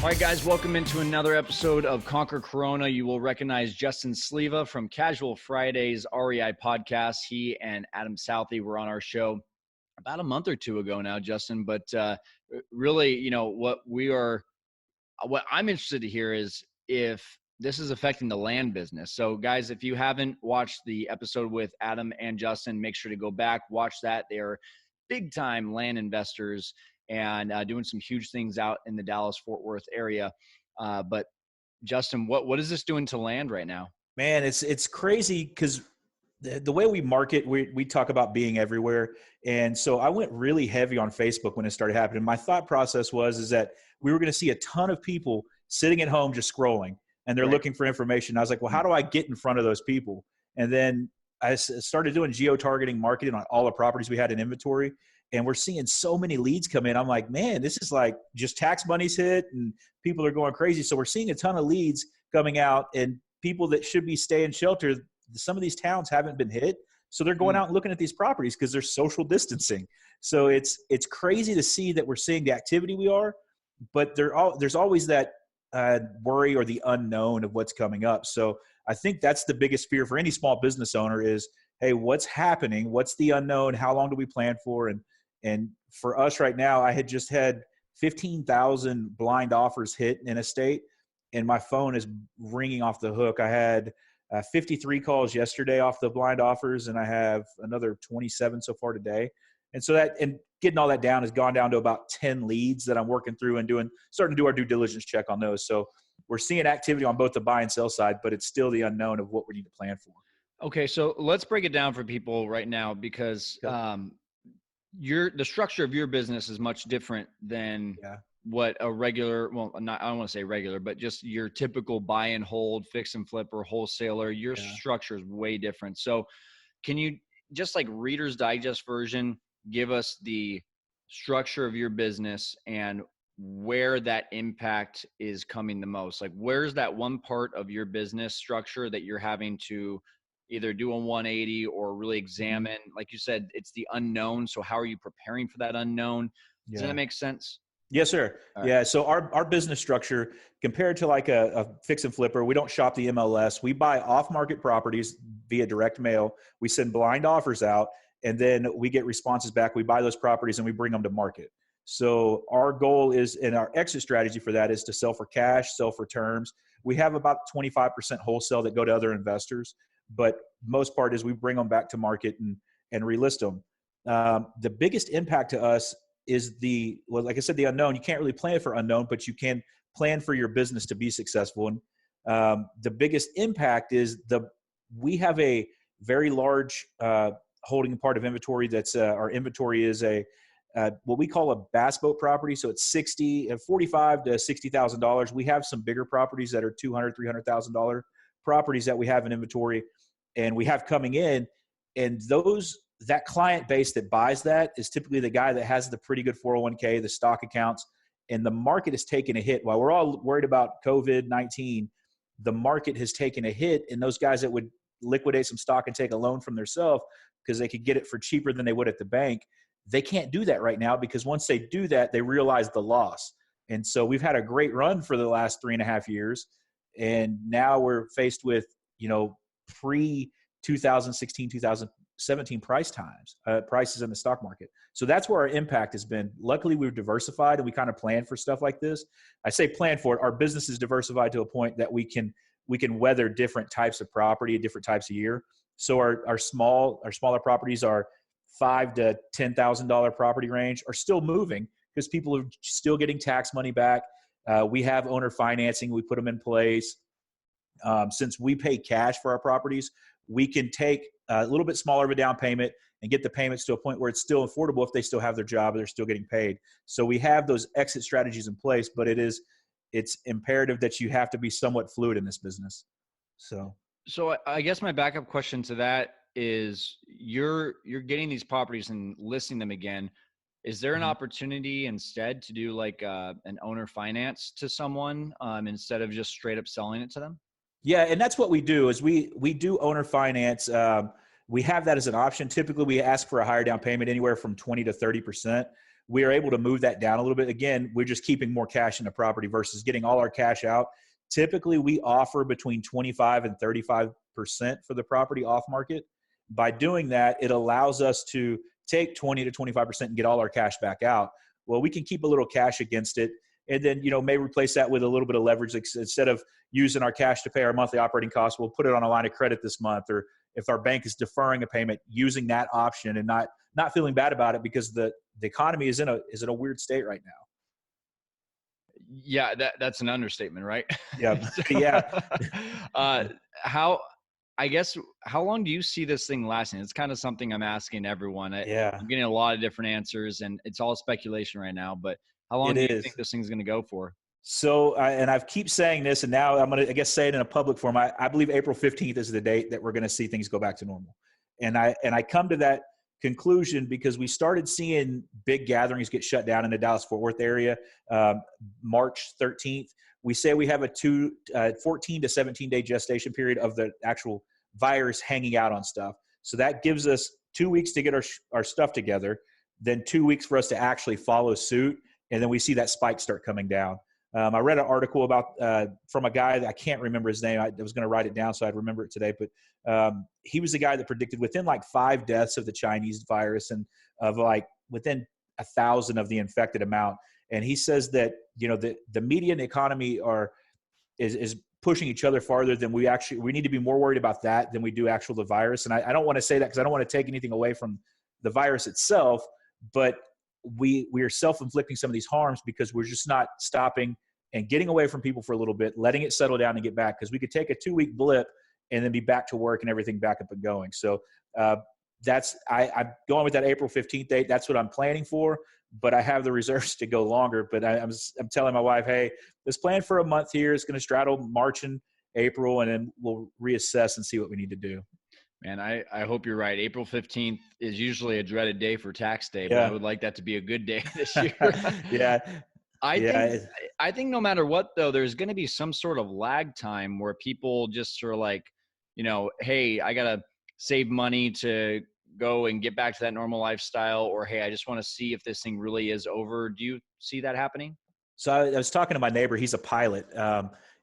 All right, guys, welcome into another episode of Conquer Corona. You will recognize Justin Sliva from Casual Fridays REI podcast. He and Adam Southey were on our show about a month or two ago now, Justin. But really, you know, what I'm interested to hear is if this is affecting the land business. So, guys, if you haven't watched the episode with Adam and Justin, make sure to go back, watch that. They are big-time land investors and doing some huge things out in the Dallas-Fort Worth area. But Justin, what is this doing to land right now? Man, it's crazy because the way we market, we talk about being everywhere. And so I went really heavy on Facebook when it started happening. My thought process is that we were going to see a ton of people sitting at home just scrolling, and they're looking for information. I was like, well, how do I get in front of those people? And then I started doing geo-targeting marketing on all the properties we had in inventory. And we're seeing so many leads come in. I'm like, man, this is like just tax money's hit and people are going crazy. So we're seeing a ton of leads coming out, and people that should be staying sheltered. Some of these towns haven't been hit. So they're going out and looking at these properties because they're social distancing. So it's crazy to see that we're seeing the activity we are, but there's always that worry or the unknown of what's coming up. So I think that's the biggest fear for any small business owner is, hey, what's happening? What's the unknown? How long do we plan for? And for us right now, I had just had 15,000 blind offers hit in a state, and my phone is ringing off the hook. I had 53 calls yesterday off the blind offers, and I have another 27 so far today. And so and getting all that down has gone down to about 10 leads that I'm working through and starting to do our due diligence check on those. So we're seeing activity on both the buy and sell side, but it's still the unknown of what we need to plan for. Okay, so let's break it down for people right now because the structure of your business is much different than what a regular, I don't want to say regular, but just your typical buy and hold, fix and flip or wholesaler. Your structure is way different. So can you just like Reader's Digest version, give us the structure of your business and where that impact is coming the most? Like, where's that one part of your business structure that you're having to either do a 180 or really examine? Like you said, it's the unknown. So how are you preparing for that unknown? Does that make sense? Yes, sir. Right. Yeah. So our business structure compared to like a fix and flipper, we don't shop the MLS. We buy off-market properties via direct mail. We send blind offers out, and then we get responses back. We buy those properties and we bring them to market. So our goal is, and our exit strategy for that is to sell for cash, sell for terms. We have about 25% wholesale that go to other investors, but most part is we bring them back to market and relist them. The biggest impact to us is like I said, the unknown. You can't really plan for unknown, but you can plan for your business to be successful. And the biggest impact is we have a very large holding part of inventory. That's our inventory is what we call a bass boat property. So it's $45,000 to $60,000. We have some bigger properties that are $200,000, $300,000 properties that we have in inventory, and we have coming in, and that client base that buys that is typically the guy that has the pretty good 401k, the stock accounts, and the market has taken a hit. While we're all worried about COVID-19, the market has taken a hit, and those guys that would liquidate some stock and take a loan from themselves because they could get it for cheaper than they would at the bank, they can't do that right now because once they do that, they realize the loss. And so we've had a great run for the last 3.5 years, and now we're faced with, pre-2016, 2017 prices in the stock market. So that's where our impact has been. Luckily, we've diversified and we kind of plan for stuff like this. I say plan for it. Our business is diversified to a point that we can weather different types of property at different types of year. So our smaller properties, are $5,000 to $10,000 property range, are still moving because people are still getting tax money back. We have owner financing. We put them in place. Since we pay cash for our properties, we can take a little bit smaller of a down payment and get the payments to a point where it's still affordable if they still have their job or they're still getting paid. So we have those exit strategies in place, but it's imperative that you have to be somewhat fluid in this business. So I guess my backup question to that is you're getting these properties and listing them again. Is there an opportunity instead to do like an owner finance to someone instead of just straight up selling it to them? Yeah, and that's what we do is we do owner finance. We have that as an option. Typically, we ask for a higher down payment, anywhere from 20 to 30%. we are able to move that down a little bit. Again, we're just keeping more cash in the property versus getting all our cash out. Typically, we offer between 25 and 35% for the property off market. By doing that, it allows us to take 20 to 25% and get all our cash back out. Well, we can keep a little cash against it, and then, maybe replace that with a little bit of leverage. Instead of using our cash to pay our monthly operating costs, we'll put it on a line of credit this month. Or if our bank is deferring a payment, using that option and not feeling bad about it, because the economy is in a weird state right now. Yeah, that's an understatement, right? Yeah. So, Yeah. How long do you see this thing lasting? It's kind of something I'm asking everyone. I'm getting a lot of different answers, and it's all speculation right now, but how long do you think this thing's going to go for? So, and I keep saying this, and now I'm going to, I guess, say it in a public forum. I believe April 15th is the date that we're going to see things go back to normal. And I come to that conclusion because we started seeing big gatherings get shut down in the Dallas-Fort Worth area March 13th. We say we have a 14 to 17-day gestation period of the actual virus hanging out on stuff. So that gives us 2 weeks to get our stuff together, then 2 weeks for us to actually follow suit, and then we see that spike start coming down. I read an article about from a guy that I can't remember his name. I was going to write it down so I'd remember it today, but he was the guy that predicted within like 5 deaths of the Chinese virus and of like within 1,000 of the infected amount. And he says that, the media and the economy is pushing each other farther than we need to be more worried about that than we do the virus. And I don't want to say that because I don't want to take anything away from the virus itself, but we are self-inflicting some of these harms because we're just not stopping and getting away from people for a little bit, letting it settle down and get back. Because we could take a 2-week blip and then be back to work and everything back up and going. So I'm going with that April 15th date. That's what I'm planning for, but I have the reserves to go longer. But I'm telling my wife, hey, let's plan for a month here. It's going to straddle March and April, and then we'll reassess and see what we need to do. Man, I hope you're right. April 15th is usually a dreaded day for tax day, but I would like that to be a good day this year. Yeah. I think no matter what, though, there's going to be some sort of lag time where people just sort of like, hey, I got to save money to go and get back to that normal lifestyle, or, hey, I just want to see if this thing really is over. Do you see that happening? So I was talking to my neighbor. He's a pilot.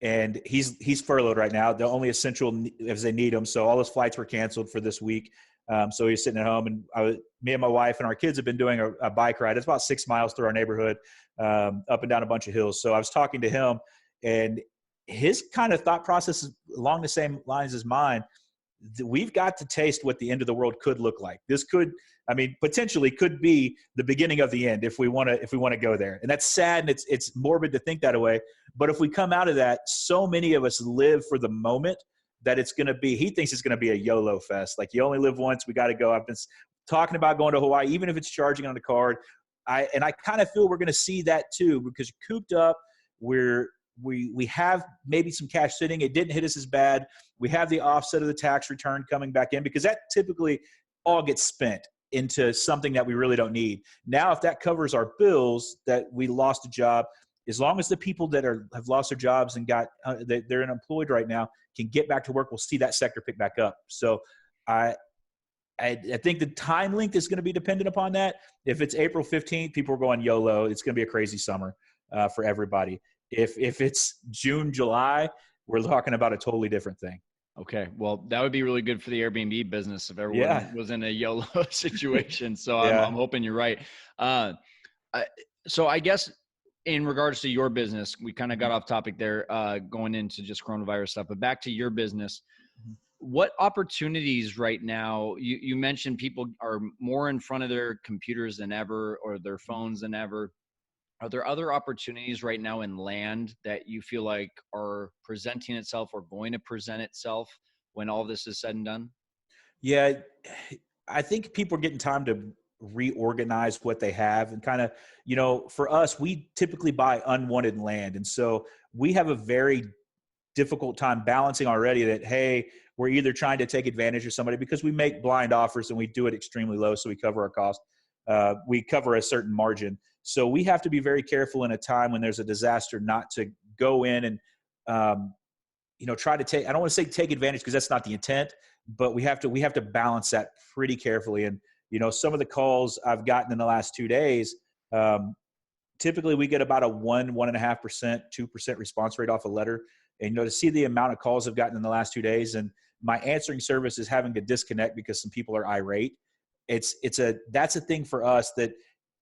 And he's furloughed right now. The only essential as they need him. So all his flights were canceled for this week. So he's sitting at home, and me and my wife and our kids have been doing a bike ride. It's about 6 miles through our neighborhood, up and down a bunch of hills. So I was talking to him, and his kind of thought process is along the same lines as mine. We've got to taste what the end of the world could look like. This could, potentially could be the beginning of the end if we want to go there. And that's sad, and it's morbid to think that way. But if we come out of that, so many of us live for the moment that he thinks it's going to be a YOLO fest. Like, you only live once. We got to go. I've been talking about going to Hawaii, even if it's charging on the card. I kind of feel we're going to see that too, because cooped up, we have maybe some cash sitting. It didn't hit us as bad. We have the offset of the tax return coming back in, because that typically all gets spent into something that we really don't need. Now, if that covers our bills, that we lost a job, as long as the people that have lost their jobs and they're unemployed right now can get back to work, we'll see that sector pick back up. So I think the time length is going to be dependent upon that. If it's April 15th, people are going YOLO. It's going to be a crazy summer for everybody. If it's June, July, we're talking about a totally different thing. Okay. Well, that would be really good for the Airbnb business if everyone was in a YOLO situation. So I'm hoping you're right. So I guess in regards to your business, we kind of got off topic there, going into just coronavirus stuff, but back to your business. What opportunities right now, you mentioned people are more in front of their computers than ever, or their phones than ever. Are there other opportunities right now in land that you feel like are presenting itself or going to present itself when all this is said and done? Yeah, I think people are getting time to reorganize what they have, and kind of, for us, we typically buy unwanted land. And so we have a very difficult time balancing already that, hey, we're either trying to take advantage of somebody because we make blind offers and we do it extremely low, so we cover our cost. We cover a certain margin. So we have to be very careful in a time when there's a disaster not to go in and, try to take, I don't want to say take advantage, because that's not the intent, but we have to balance that pretty carefully. And, some of the calls I've gotten in the last 2 days, Typically we get about a 1.5%, 2% response rate off a letter. And, to see the amount of calls I've gotten in the last 2 days, and my answering service is having to disconnect because some people are irate. That's a thing for us that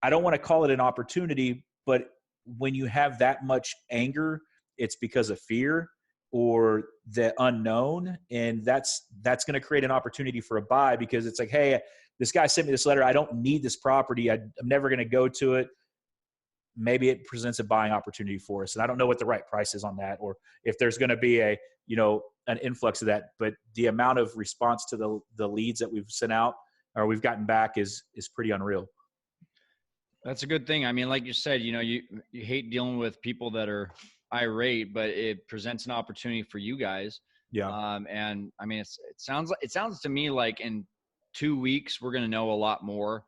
I don't want to call it an opportunity, but when you have that much anger, it's because of fear or the unknown. And that's going to create an opportunity for a buy, because it's like, hey, this guy sent me this letter. I don't need this property. I'm never going to go to it. Maybe it presents a buying opportunity for us. And I don't know what the right price is on that, or if there's going to be an influx of that, but the amount of response to the leads that we've sent out or we've gotten back is pretty unreal. That's a good thing. I mean, like you said, you hate dealing with people that are irate, but it presents an opportunity for you guys. Yeah. And I mean, it sounds to me like in 2 weeks, we're going to know a lot more.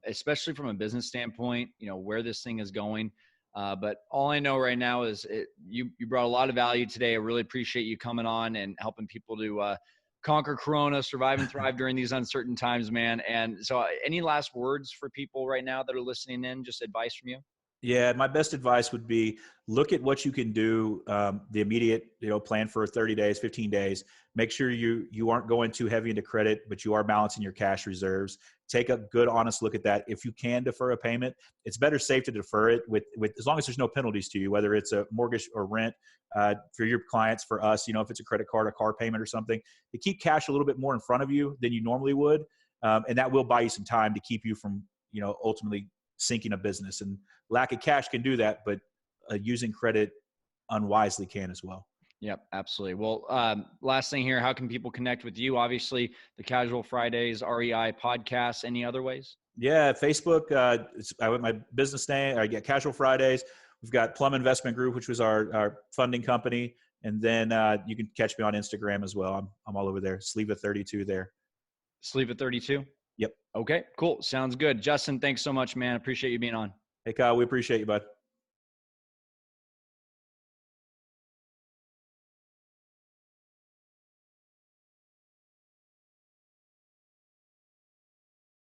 Especially from a business standpoint, where this thing is going. But all I know right now is you brought a lot of value today. I really appreciate you coming on and helping people to conquer Corona, survive and thrive during these uncertain times, man. And so any last words for people right now that are listening in, just advice from you? Yeah, my best advice would be look at what you can do, the immediate, plan for 30 days, 15 days. Make sure you aren't going too heavy into credit, but you are balancing your cash reserves. Take a good, honest look at that. If you can defer a payment, it's better safe to defer it with as long as there's no penalties to you, whether it's a mortgage or rent for your clients. For us, if it's a credit card, a car payment or something, to keep cash a little bit more in front of you than you normally would. And that will buy you some time to keep you from, ultimately sinking a business. And lack of cash can do that, but using credit unwisely can as well. Yep, absolutely. Well, last thing here, how can people connect with you? Obviously, the Casual Fridays, REI podcast. Any other ways? Yeah, Facebook. I went my business name. I get Casual Fridays. We've got Plum Investment Group, which was our funding company, and then you can catch me on Instagram as well. I'm all over there. Sliva 32 there. Sliva 32. Yep. Okay, cool. Sounds good. Justin, thanks so much, man. Appreciate you being on. Hey, Kyle, we appreciate you, bud.